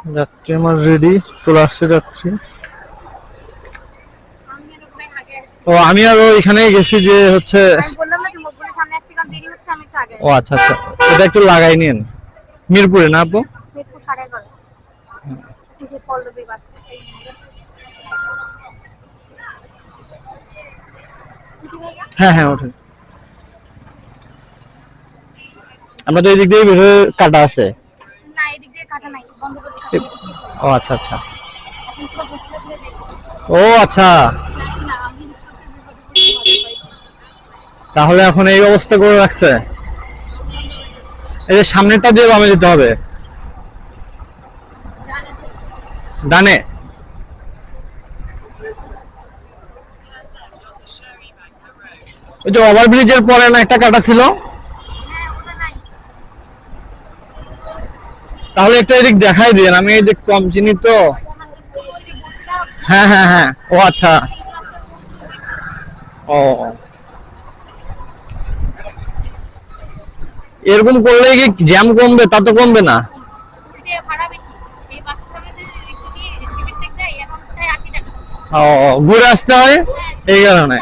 যাত্রী আমার রেডি, চলে আসছে যাত্রী। ও আমি আর ওইখানেই গেছি যে হচ্ছে। ও আচ্ছা আচ্ছা, এটা একটু লাগাই নিন। মিরপুরে না আপু? হ্যাঁ হ্যাঁ ওঠেন। আমাদের এই দিক দিয়ে বের হয়ে কাটা আছে। ও আচ্ছা আচ্ছা। ও আচ্ছা, তাহলে এখন এই অবস্থা করে রাখছে। এই যে সামনেটা দিয়ে বামে যেতে হবে, ডানে। ওই যে ওভারব্রিজের পরে না একটা কাটা ছিল, তাহলে একটা এদিক দেখাই দিন, আমি এই দিক কম চিনি তো। হ্যাঁ হ্যাঁ হ্যাঁ, ও আচ্ছা। ও এরকম করলে কি জ্যাম কমবে? তা তো কমবে না। ও ঘুরে আসতে হয় এই কারণে।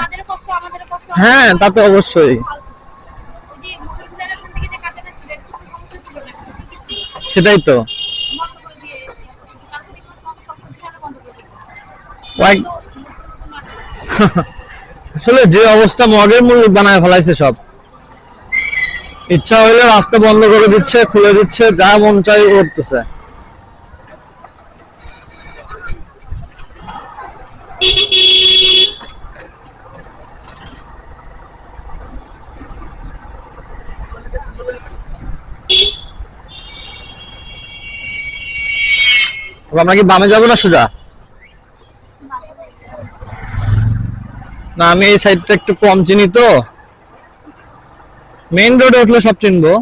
হ্যাঁ তা তো অবশ্যই, সেটাই তো। আসলে যে অবস্থা মগের মূল্য বানায় ফেলাইছে সব। ইচ্ছা হইলে রাস্তা বন্ধ করে দিচ্ছে, খুলে দিচ্ছে, যা মন চাই করতেছে। আমরা কি বামে যাবো না সোজা? না আমি এই সাইডটা একটু কম চিনি তো, মেইন রোডে উঠলে সব চিনবো।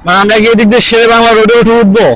মানে আমরা কি এদিক দিয়ে শেরে বাংলা রোডে উঠে উঠবো?